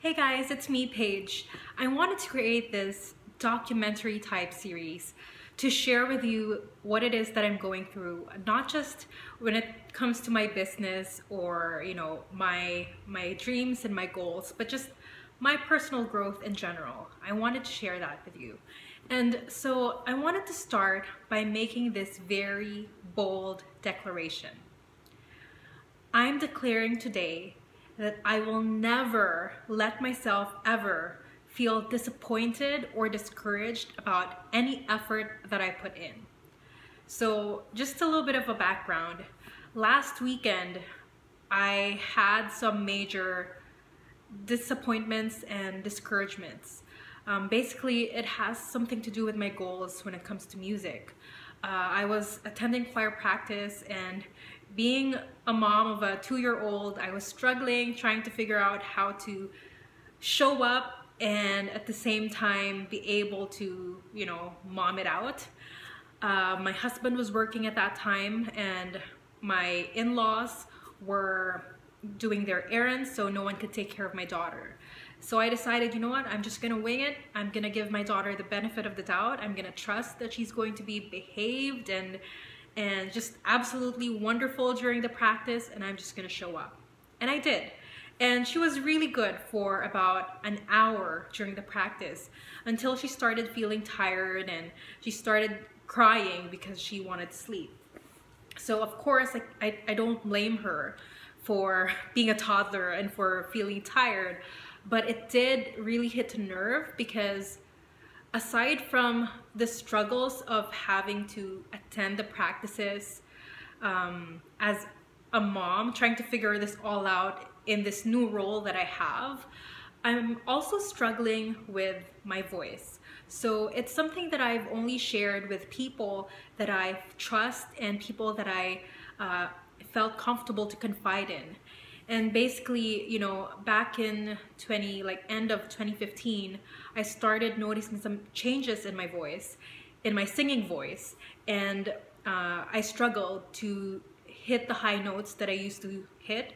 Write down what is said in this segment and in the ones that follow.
Hey guys, it's me, Paige. I wanted to create this documentary type series to share with you what it is that I'm going through, not just when it comes to my business or, my dreams and my goals, but just my personal growth in general. I wanted to share that with you. And so I wanted to start by making this very bold declaration. I'm declaring today that I will never let myself ever feel disappointed or discouraged about any effort that I put in. So just a little bit of a background. Last weekend, I had some major disappointments and discouragements. Basically, it has something to do with my goals when it comes to music. I was attending choir practice, and being a mom of a 2-year-old, I was struggling trying to figure out how to show up and at the same time be able to, mom it out. My husband was working at that time, and my in-laws were doing their errands, so no one could take care of my daughter. So I decided, you know what, I'm just gonna wing it. I'm gonna give my daughter the benefit of the doubt. I'm gonna trust that she's going to be behaved and just absolutely wonderful during the practice, and I'm just gonna show up. And I did. And she was really good for about an hour during the practice until she started feeling tired and she started crying because she wanted to sleep. So of course, I don't blame her for being a toddler and for feeling tired, but it did really hit a nerve because aside from the struggles of having to attend the practices as a mom, trying to figure this all out in this new role that I have, I'm also struggling with my voice. So it's something that I've only shared with people that I trust and people that I felt comfortable to confide in. And basically, back in end of 2015, I started noticing some changes in my voice, in my singing voice, and I struggled to hit the high notes that I used to hit,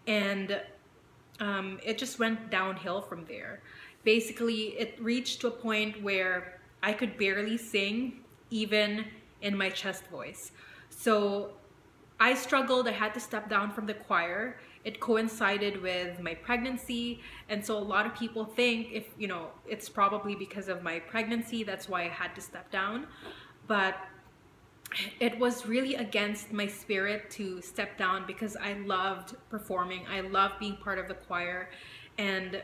and it just went downhill from there. Basically, it reached to a point where I could barely sing, even in my chest voice. So I struggled. I had to step down from the choir. It coincided with my pregnancy, and so a lot of people think it's probably because of my pregnancy, that's why I had to step down. But it was really against my spirit to step down because I loved performing. I loved being part of the choir, and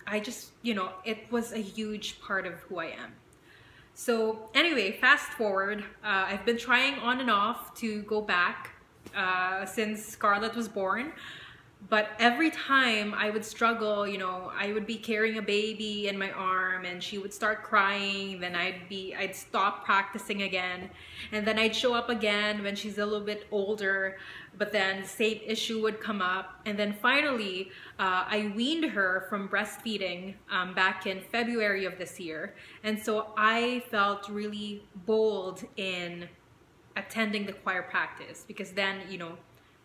I just, it was a huge part of who I am. So anyway, fast forward, I've been trying on and off to go back since Scarlett was born. But every time I would struggle, I would be carrying a baby in my arm and she would start crying, then I'd stop practicing again, and then I'd show up again when she's a little bit older, but then the same issue would come up. And then finally, I weaned her from breastfeeding back in February of this year. And so I felt really bold in attending the choir practice because then,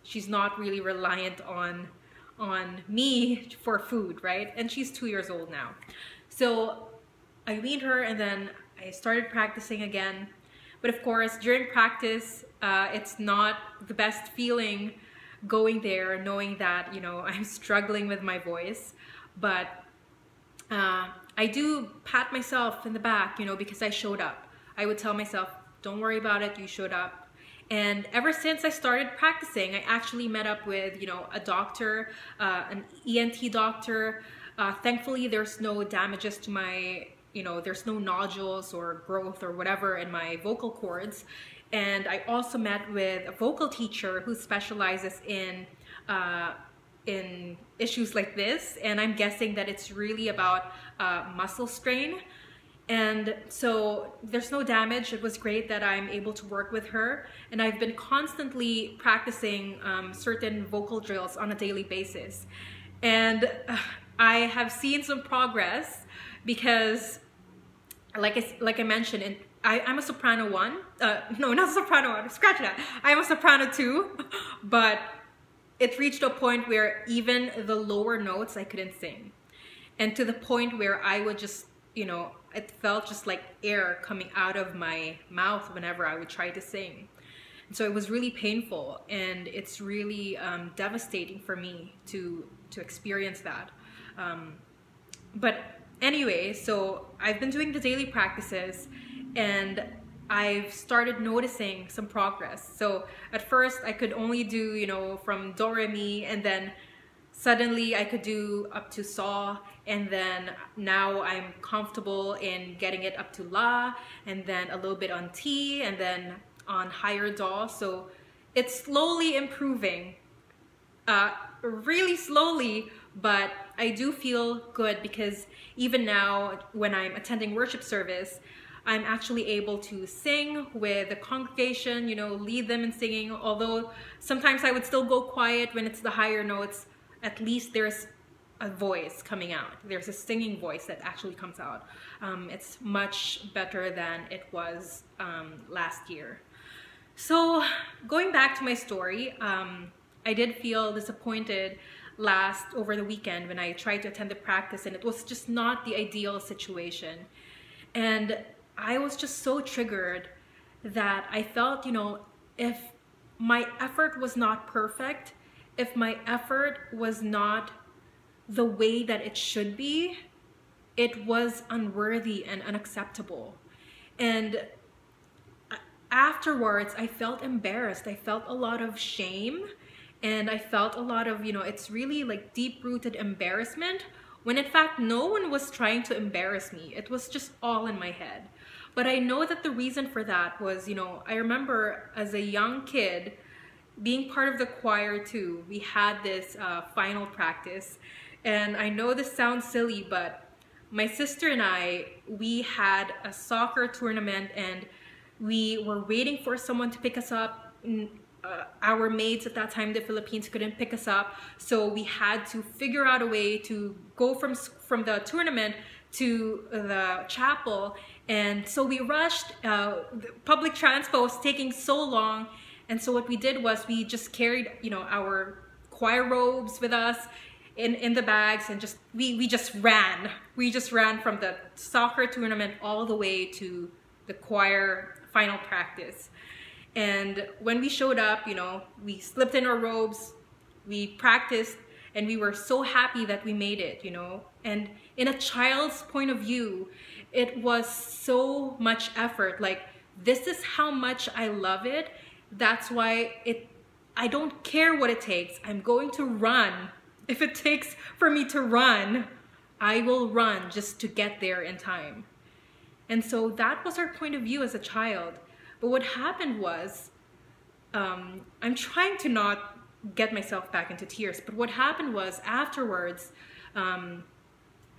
she's not really reliant on me for food, right? And she's 2 years old now. So I weaned her and then I started practicing again. But of course, during practice, it's not the best feeling going there, knowing that, I'm struggling with my voice. But I do pat myself in the back, because I showed up. I would tell myself, don't worry about it, you showed up. And ever since I started practicing, I actually met up with, a doctor, an ENT doctor. Thankfully, there's no damages to my, there's no nodules or growth or whatever in my vocal cords. And I also met with a vocal teacher who specializes in issues like this. And I'm guessing that it's really about muscle strain. And so there's no damage. It was great that I'm able to work with her. And I've been constantly practicing certain vocal drills on a daily basis. And I have seen some progress because, like I mentioned, I'm a soprano 1. No, not soprano 1. Scratch that. I'm a soprano 2. But it reached a point where even the lower notes I couldn't sing. And to the point where I would just, it felt just like air coming out of my mouth whenever I would try to sing. And so it was really painful, and it's really devastating for me to experience that. But anyway, so I've been doing the daily practices, and I've started noticing some progress. So at first I could only do, from do, re, mi, and then suddenly I could do up to saw, and then now I'm comfortable in getting it up to la, and then a little bit on ti, and then on higher do. So it's slowly improving, really slowly, but I do feel good, because even now when I'm attending worship service, I'm actually able to sing with the congregation, lead them in singing. Although sometimes I would still go quiet when it's the higher notes, at least there's a voice coming out. There's a singing voice that actually comes out. It's much better than it was last year. So going back to my story, I did feel disappointed over the weekend when I tried to attend the practice, and it was just not the ideal situation. And I was just so triggered that I felt, if my effort was not perfect, if my effort was not the way that it should be, it was unworthy and unacceptable. And afterwards, I felt embarrassed. I felt a lot of shame, and I felt a lot of, it's really like deep-rooted embarrassment, when in fact no one was trying to embarrass me. It was just all in my head. But I know that the reason for that was, I remember as a young kid being part of the choir too. We had this final practice, and I know this sounds silly, but my sister and we had a soccer tournament, and we were waiting for someone to pick us up. Our maids at that time in the Philippines couldn't pick us up, so we had to figure out a way to go from the tournament to the chapel. And so we rushed. The public transport was taking so long, and so what we did was we just carried our choir robes with us in the bags, and we just ran from the soccer tournament all the way to the choir final practice. And when we showed up, we slipped in our robes, we practiced, and we were so happy that we made it, And in a child's point of view, it was so much effort. Like, this is how much I love it. That's why I don't care what it takes. I'm going to run. If it takes for me to run, I will run just to get there in time. And so that was our point of view as a child. But what happened was, I'm trying to not get myself back into tears, but what happened was afterwards,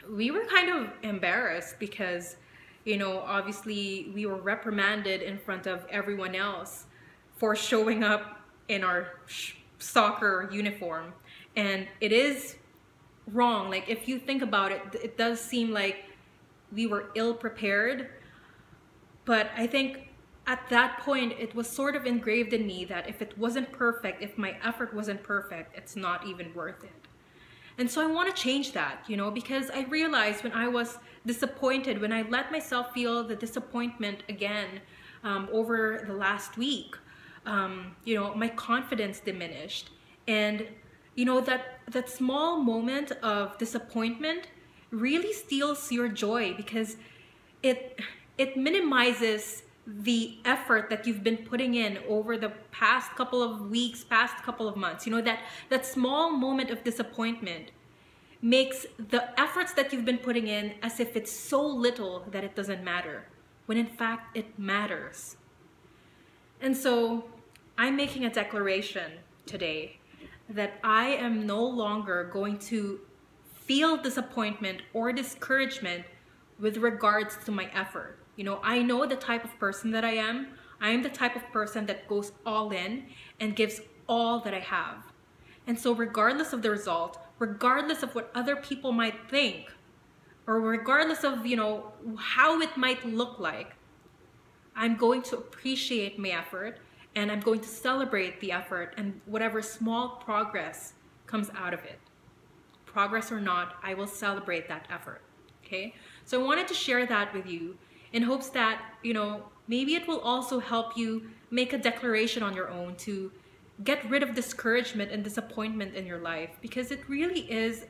we were kind of embarrassed because, obviously we were reprimanded in front of everyone else for showing up in our soccer uniform. And it is wrong. Like, if you think about it, it does seem like we were ill prepared. But I think at that point, it was sort of engraved in me that if it wasn't perfect, if my effort wasn't perfect, it's not even worth it. And so I want to change that, because I realized when I was disappointed, when I let myself feel the disappointment again over the last week, my confidence diminished. And, that small moment of disappointment really steals your joy, because it minimizes the effort that you've been putting in over the past couple of weeks, past couple of months. That small moment of disappointment makes the efforts that you've been putting in as if it's so little that it doesn't matter, when in fact it matters. And so I'm making a declaration today that I am no longer going to feel disappointment or discouragement with regards to my effort. I know the type of person that I am. I am the type of person that goes all in and gives all that I have. And so regardless of the result, regardless of what other people might think, or regardless of, how it might look like, I'm going to appreciate my effort, and I'm going to celebrate the effort and whatever small progress comes out of it. progress or not, I will celebrate that effort. Okay? So I wanted to share that with you in hopes that, you know, maybe it will also help you make a declaration on your own to get rid of discouragement and disappointment in your life, because it really is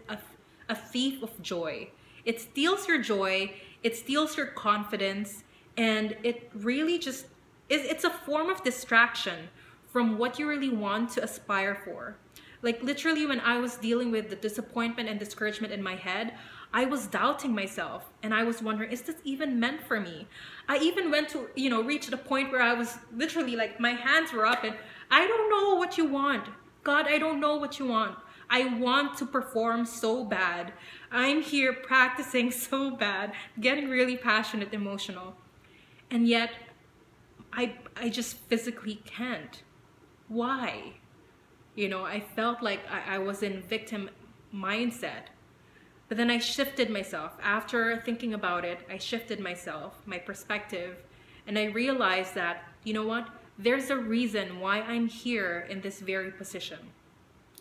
a thief of joy. It steals your joy, it steals your confidence, and it really just it's a form of distraction from what you really want to aspire for. Like literally, when I was dealing with the disappointment and discouragement in my head, I was doubting myself and I was wondering, is this even meant for me? I even went to, you know, reach the point where I was literally like, my hands were up and I don't know what you want. God, I don't know what you want. I want to perform so bad. I'm here practicing so bad, getting really passionate, emotional. And yet, I just physically can't. Why? You know, I felt like I was in victim mindset. But then I shifted myself. After thinking about it, I shifted myself, my perspective, and I realized that, you know what? There's a reason why I'm here in this very position.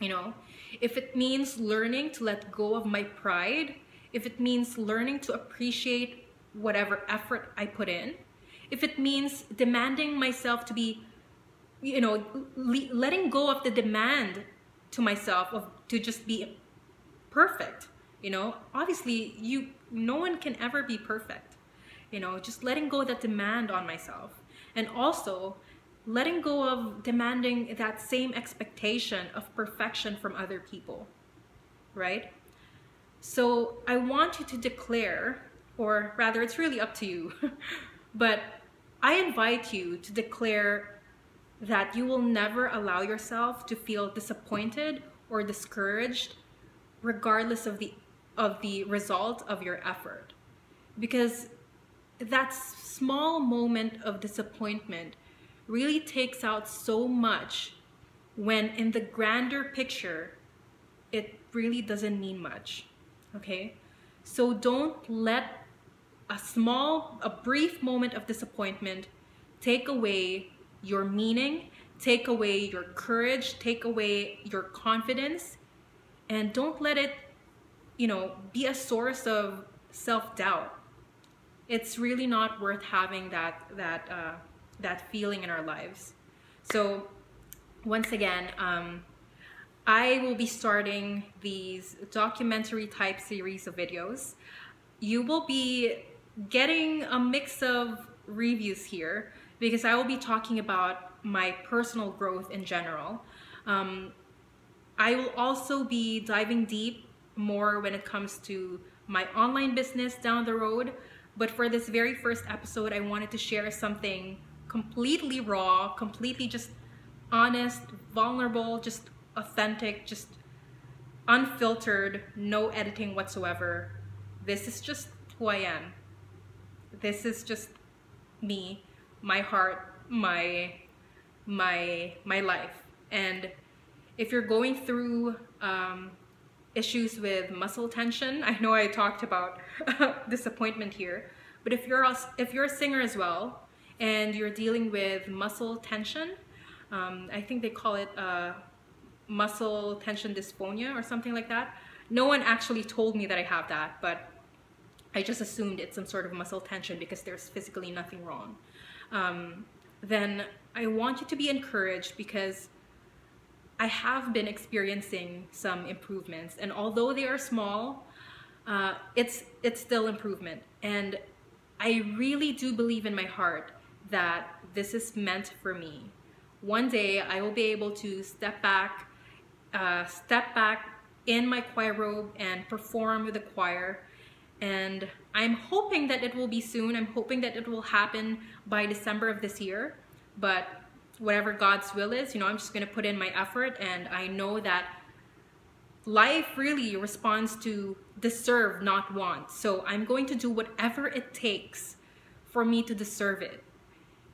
You know, if it means learning to let go of my pride, if it means learning to appreciate whatever effort I put in, if it means demanding myself to be, you know, letting go of the demand to myself of to just be perfect. You know, obviously no one can ever be perfect. You know, just letting go of that demand on myself, and also letting go of demanding that same expectation of perfection from other people, right? So I want you to declare, or rather it's really up to you, but I invite you to declare that you will never allow yourself to feel disappointed or discouraged regardless of the result of your effort. Because that small moment of disappointment really takes out so much when in the grander picture, it really doesn't mean much, okay? So don't let a brief moment of disappointment take away your meaning, take away your courage, take away your confidence, and don't let it, you know, be a source of self-doubt. It's really not worth having that feeling in our lives. So once again, I will be starting these documentary type series of videos. You will be getting a mix of reviews here because I will be talking about my personal growth in general. I will also be diving deep more when it comes to my online business down the road. But for this very first episode, I wanted to share something completely raw, completely just honest, vulnerable, just authentic, just unfiltered, no editing whatsoever. This is just who I am. This is just me, my heart, my life. And if you're going through issues with muscle tension, I know I talked about disappointment here, but if you're a singer as well and you're dealing with muscle tension, I think they call it muscle tension dysphonia or something like that. No one actually told me that I have that, but I just assumed it's some sort of muscle tension because there's physically nothing wrong. Then I want you to be encouraged because I have been experiencing some improvements, and although they are small, it's still improvement. And I really do believe in my heart that this is meant for me. One day I will be able to step back in my choir robe and perform with the choir. And I'm hoping that it will be soon. I'm hoping that it will happen by December of this year. But whatever God's will is, you know, I'm just going to put in my effort. And I know that life really responds to deserve, not want. So I'm going to do whatever it takes for me to deserve it.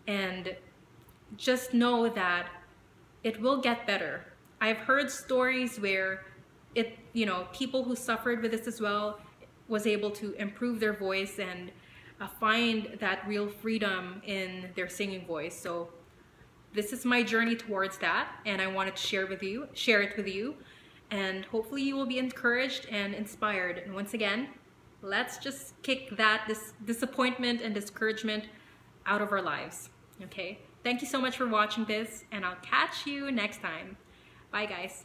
And just know that it will get better. I've heard stories where people who suffered with this as well was able to improve their voice and find that real freedom in their singing voice. So this is my journey towards that, and I wanted to share it with you. and hopefully you will be encouraged and inspired. And once again, let's just kick this disappointment and discouragement out of our lives. Okay? Thank you so much for watching this, and I'll catch you next time. Bye, guys.